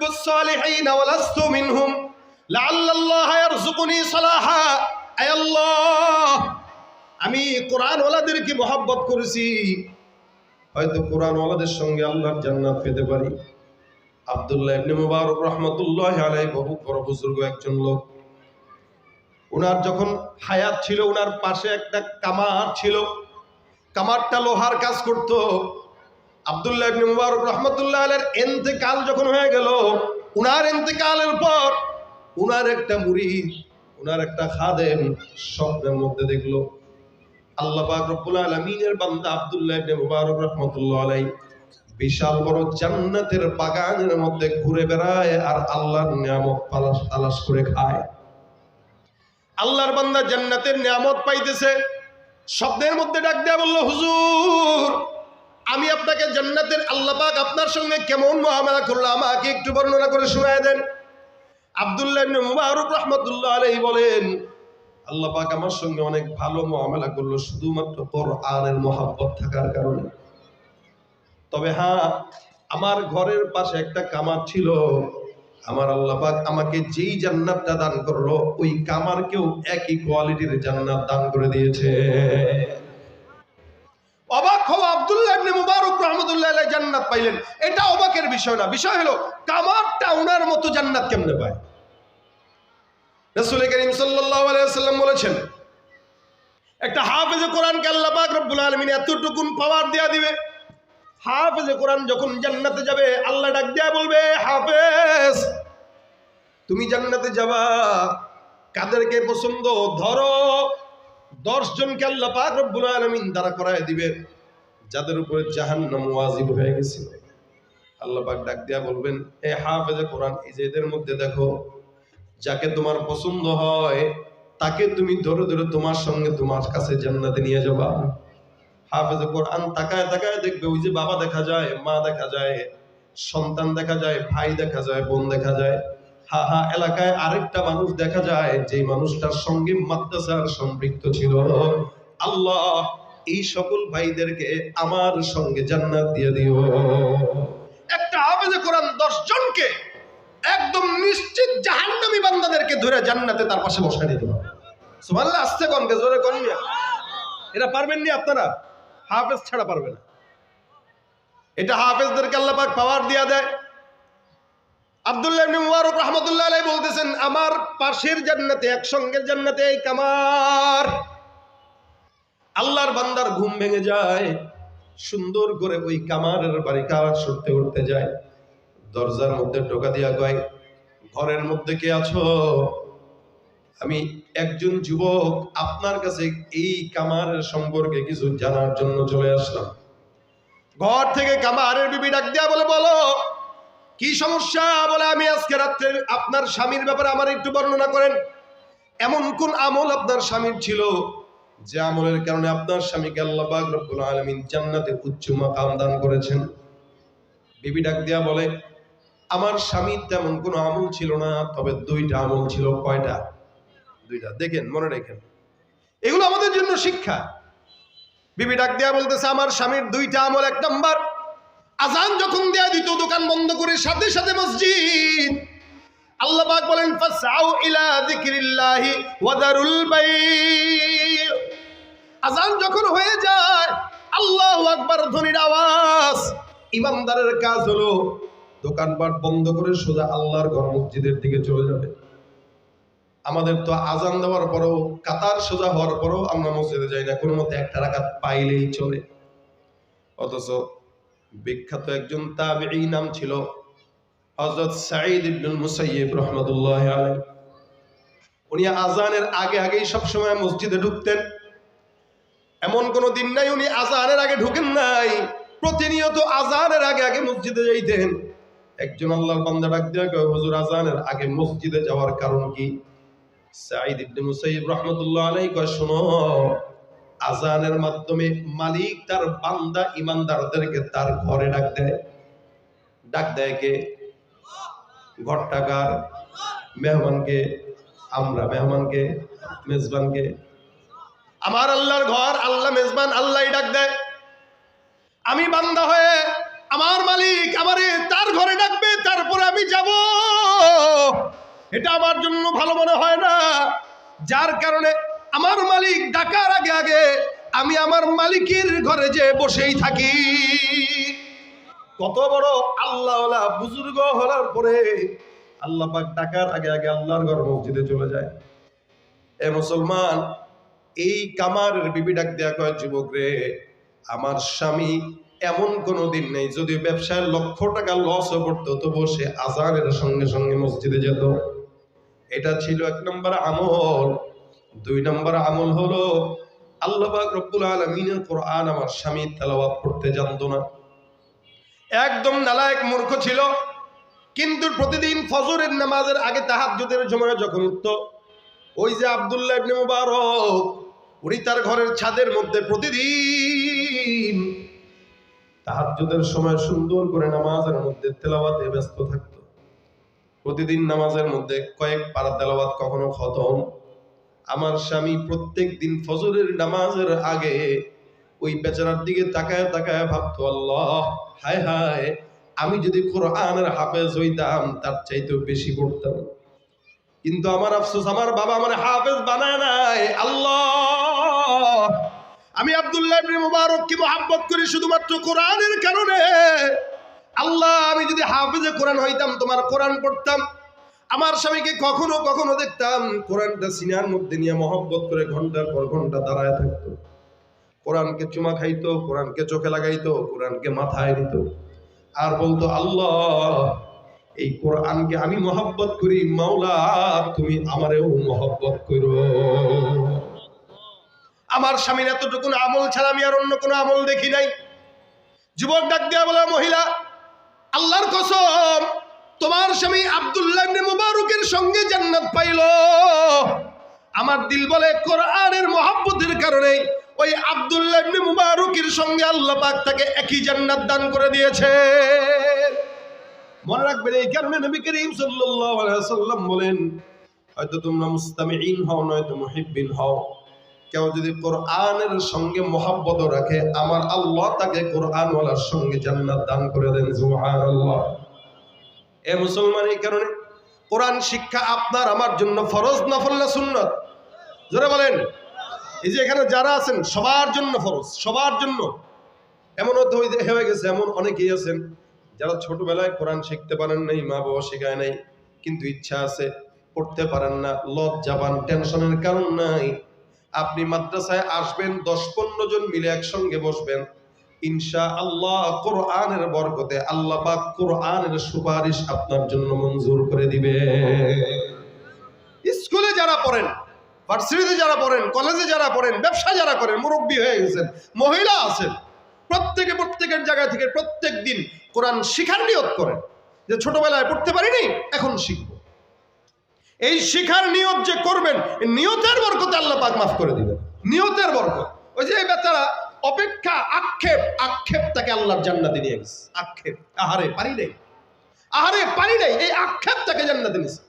উহিব্বুস সালিহিন ওয়া লাস্তু মিনহুম লাআল্লাল্লাহা ইয়ারযুকুনি সালাহা। আয় আল্লাহ, আমি কোরআনওয়ালাদেরকে মহব্বত করেছি, হয়তো কোরআনওয়ালাদের সঙ্গে আল্লাহর জান্নাত পেতে পারি। আব্দুল্লাহ ইবনে মুবারক রাহমাতুল্লাহি আলাইহি বহু বড় বুজুর্গ একজন লোক। উনার যখন হায়াত ছিল, উনার পাশে একটা কামার ছিল, কামারটা লোহার কাজ করত। আব্দুল্লাহ ইবনে মুবারক রাহমাতুল্লাহি আলাইহির ইন্তেকাল যখন হয়ে গেল, উনার ইন্তেকালের পর উনার একটা মুরিদ, উনার একটা খাদেম স্বপ্নের মধ্যে দেখলো আল্লাহ পাক রব্বুল আলামিনের বান্দা আব্দুল্লাহ ইবনে মুবারক রাহমাতুল্লাহি আলাইহি বিশাল বড় জান্নাতের বাগানের মধ্যে ঘুরে বেড়ায় আর আল্লাহর নিয়ামত তালাশ করে খায়। আল্লাহর বান্দা জান্নাতের নিয়ামত পাইতেছে, স্বপ্নের মধ্যে ডাক দেয়া বলল, হুজুর, আমি আপনাকে জান্নাতের আল্লাহ পাক আপনার সঙ্গে কেমন মুআমালা করলো আমাকে একটু বর্ণনা করে শোনায় দেন। আব্দুল্লাহ ইবনে মুবারক রাহমাতুল্লাহি আলাইহি বলেন, আল্লাহ পাক আমার সঙ্গে অনেক ভালো মুআমালা করলো শুধুমাত্র কোরআনের মহব্বত থাকার কারণে। তবে হ্যাঁ, আমার ঘরের পাশে একটা কামার ছিল, আমার আল্লাহ পাক আমাকে যেই জান্নাতটা দান করলো ওই কামারকেও একই কোয়ালিটির জান্নাত দান করে দিয়েছে। অবাক হওয়া আব্দুল্লাহ ইবনে মুবারক রাহমাতুল্লাহি আলাইহি জান্নাত পাইলেন, এটা অবাকের বিষয় না। বিষয় হলো কামারটা উনার মতো জান্নাত কেমনে পায়। রাসূল করিম সাল্লাল্লাহু আলাইহি ওয়াসাল্লাম বলেছেন, একটা হাফেজে কোরআনকে আল্লাহ পাক রব্বুল আলামিন এতটুকুন পাওয়ার দেয়া দিবে, হাফেজে কোরআন যখন জান্নাতে যাবে আল্লাহ ডাক দেয়া বলবে, হাফেজ তুমি জান্নাতে যাবা, কাদেরকে পছন্দ ধরো। 10 জনকে আল্লাহ পাক রব্বুল আলামিন দাঁড়া করায় দিবে যাদের উপরে জাহান্নাম ওয়াজিব হয়ে গেছিল। আল্লাহ পাক ডাক দেয়া বলবেন, এ হাফেজে কোরআন, এই যে এদের মধ্যে দেখো যাকে তোমার পছন্দ হয় তাকে তুমি ধরে ধরে তোমার সঙ্গে তোমার কাছে জান্নাতে নিয়ে যাবা। হাফেজে কোরআন তাকায় তাকায় দেখবে ওই যে বাবা দেখা যায়, মা দেখা যায়, সন্তান দেখা যায়, ভাই দেখা যায়, বোন দেখা যায়, হা হা এলাকায় আরেকটা মানুষ দেখা যায় যেই মানুষটার সঙ্গে মাদ্রাসার সম্পৃক্ত ছিল। আল্লাহ এই সকল ভাইদেরকে আমার সঙ্গে জান্নাত দিয়ে দিও। একটা হাফেজে কোরআন 10 জনকে একদম নিশ্চিত জাহান্নামী বান্দাদেরকে ধরে জান্নাতে তার পাশে বসায় দিতে হবে। সুবহানাল্লাহ, আস্তে কোন কে জোরে কোন না, এরা পারবেন না আপনারা, হাফেজ ছাড়া পারবে না। এটা হাফেজদেরকে আল্লাহ পাক পাওয়ার দিয়া দেয়। আব্দুল্লাহ ইবনে মুবারক রাহমাতুল্লাহি আলাইহি বলতেছেন, আমার পাশের জান্নাতে, একসঙ্গে জান্নাতে এই কামার। আল্লাহর বান্দার ঘুম ভেঙে যায়, সুন্দর করে ওই কামারের বাড়ি কাজ করতে করতে যায়, দরজার মধ্যে টোকা দিয়া কয়, ঘরের মধ্যে কে আছো? আমি একজন যুবক, আপনার কাছে এই কামারের সম্পর্কে কিছু জানার জন্য চলে আসলাম। ঘর থেকে কামারের বিবি ডাক দেয়া বলে, বলো কি সমস্যা? বলে, আমি আজকে রাত্রে আপনার স্বামীর ব্যাপারে আমার একটু বর্ণনা করেন। এমন কোন আমল আপনার স্বামীর ছিল যে আমলের কারণে আপনার স্বামীকে আল্লাহ পাক রব্বুল আলামিন জান্নাতে উচ্চ মাকাম দান করেছেন? বিবি ডাক দেয়া বলে, আমার স্বামীর তেমন কোনো আমল ছিল না, তবে 2টা আমল ছিল। কয়টা? 2টা। দেখেন, মনে রাখেন, এগুলো আমাদের জন্য শিক্ষা। বিবি ডাক দেয়া বলতেছে, আমার স্বামীর 2টা আমল। 1 নাম্বার, আজান যখন দেয়া দিত দোকান বন্ধ করে সাথে সাথে মসজিদ। আল্লাহ পাক বলেন, ফাসআউ ইলা যিকরিল্লাহি ওয়া দারুল বাই'। আজান যখন হয়ে যায়, আল্লাহু আকবার ধ্বনির আওয়াজ, ইমানদারের কাজ হলো দোকানপাট বন্ধ করে সোজা আল্লাহর ঘর মসজিদের দিকে চলে যাবে। আমাদের তো আজান দেওয়ার পরেও, কাতার সোজা হওয়ার পরেও আমরা মসজিদে যাই না, কোনো মতে 1 রাকাত পাইলেই চলে। অথচ বিখ্যাত একজন তাবেঈ নাম ছিল হযরত সাঈদ ইবনুল মুসাইয়্যিব রাহমাতুল্লাহি আলাইহি। উনি আজানের আগে আগেই সবসময় মসজিদে ঢুকতেন। এমন কোনো দিন নাই উনি আজানের আগে ঢুকেন নাই, প্রতিনিয়ত আজানের আগে আগে মসজিদে যাইতেন। একজন আল্লাহর বান্দা ডাক দিয়া কয়, হুজুর আজানের আগে মসজিদে যাওয়ার কারণ কি? সাঈদ ইবনে মুসাইয়্যিব রাহমাতুল্লাহি আলাইহি কয়, শোনো, আজানের মাধ্যমে মালিক তার বান্দা ইমানদারদেরকে তার ঘরে ডাক দেয়। ডাক দেয় কে? ঘরটা কার? মেহমানকে। আমরা মেহমানকে, মেজবানকে। আমার আল্লাহর ঘর, আল্লাহ মেজবান, আল্লাহই ডাক দেয়। আমি বান্দা হয়ে আমার মালিক আমারে তার ঘরে ডাকবে, তারপরে আমি যাব। এটা আমার জন্য ভালো মনে হয় না, যার কারণে আমার মালিক ডাকার আগে আগে আমি আমার মালিকের ঘরে যে বসেই থাকি। কত বড় আল্লাহওয়ালা বুজুর্গ হওয়ার পরে আল্লাহ পাক ডাকার আগে আগে আল্লাহর ঘর মসজিদে চলে যায়। এ মুসলমান, এই কামারের বিবি ডাক দেয়া কয়, যুবক রে, আমার স্বামী এমন কোনো দিন নেই যদি ব্যবসায় লক্ষ টাকা লসও করতো তবুও সে আজানের সঙ্গে সঙ্গে মসজিদে যেত। এটা ছিল 1 নম্বর আমল। 2 নম্বর আমল হলো আল্লাহ পাক রব্বুল আলামিনের কোরআন আমার স্বামী তেলাওয়াত করতে জানতো না, একদম নালায়েক মূর্খ ছিল। কিন্তু প্রতিদিন ফজরের নামাজের আগে তাহাজ্জুদের সময় যখন উঠতো, ওই যে আব্দুল্লাহ ইবনে মুবারক, উনি তার ঘরের ছাদের মধ্যে প্রতিদিন তাহাজ্জুদের সময় সুন্দর করে নামাজের মধ্যে তেলাওয়াতে ব্যস্ত থাকতো। প্রতিদিন নামাজের মধ্যে কয়েক পারা তেলাওয়াত কখনো খতম। আমার স্বামী প্রত্যেক দিন ফজরের নামাজের আগে ওই বেচারার দিকে তাকায় তাকায় ভাবতো, আল্লাহ, হায় হায়, আমি যদি কোরআনের হাফেজ হইতাম তার চাইতেও বেশি পড়তাম। কিন্তু আমার আফসোস, আমার বাবা আমার হাফেজ বানায় নাই। আল্লাহ, আমি আব্দুল্লাহ ইবনে মুবারককে মহব্বত করি শুধুমাত্র কোরআনের কারণে। আল্লাহ, আমি যদি হাফেজে কোরআন হইতাম তোমার কোরআন পড়তাম। আমার স্বামীকে কখনো কখনো দেখতাম কোরআনটা সিনার মধ্যে নিয়ে মহব্বত করে ঘন্টার পর ঘন্টা দাঁড়ায় থাকতো, কোরআনকে চুমা খাইতো, কোরআনকে চোখে লাগাইতো, কোরআনকে মাথায় দিত, আর বলতো, আল্লাহ, এই কোরআনকে আমি মহব্বত করি, মাওলা তুমি আমারেও মহব্বত করো। আমার স্বামীর এতটুকু আমল ছাড়া আমি আর অন্য কোনো আমল দেখি নাই। যুবক ডাক দেয়া বলে, মহিলা, আল্লাহর কসম, তোমার স্বামী আব্দুল্লাহ ইবনে মুবারকের সঙ্গে জান্নাত পাইল। আমার দিল বলে কোরআনের মহব্বতের কারণে ওই আব্দুল্লাহ ইবনে মুবারকের সঙ্গে আল্লাহ পাক তাকে একই জান্নাত দান করে দিয়েছে। মনে রাখবেন, এই কারণে নবী করিম সাল্লাল্লাহু আলাইহি ওয়াসাল্লাম বলেন, হয়তো তোমরা মুস্তামিঈন হও নয়তো মুহিব্বিন হও, কেউ যদি কোরআনের সঙ্গে মহব্বত রাখে আমার আল্লাহ তাকে কোরআনওয়ালার সঙ্গে জান্নাত দান করে দেন। সুবহানাল্লাহ। এ মুসলমান, এই কারণে কোরআন শিক্ষা আপনার আমার জন্য ফরজ, নফল না সুন্নাত? জোরে বলেন। এই যে এখানে যারা আছেন সবার জন্য ফরজ, সবার জন্য। এমনও তো হয়ে গেছে, এমন অনেকেই আছেন যারা ছোটবেলায় কোরআন শিখতে পারেন নাই, মা বাবা শেখায় নাই, কিন্তু ইচ্ছা আছে, পড়তে পারেন না, লজ্জা পান, টেনশনের কারণ নাই। আপনি মাদ্রাসায় আসবেন, 10-15 জন মিলে একসঙ্গে বসবেন, ইনশাআল্লাহ কোরআনের বরকতে আল্লাহ পাক কোরআনের সুপারিশ আপনার জন্য মঞ্জুর করে দিবে। স্কুলে যারা পড়েন, ভার্সিটিতে যারা পড়েন, কলেজে যারা পড়েন, ব্যবসা যারা করেন, মুরব্বী হয়ে গেছেন, মহিলা আছেন, প্রত্যেকের জায়গা থেকে প্রত্যেক দিন কোরআন শিখার নিয়ত করেন যে ছোটবেলায় পড়তে পারিনি, এখন শিখবো। এই শিখার নিয়ত যে করবেন, নিয়তের বরকতে আল্লাহ পাক মাফ করে দিবেন। নিয়তের বরকত। ওই যে বেচারা অপেক্ষা, আক্ষেপ তাকে আল্লাহর জান্নাতে নিয়ে গেছে। আক্ষেপ, আহারে পারি নাই, এই আক্ষেপ তাকে জান্নাতে নিয়েছে।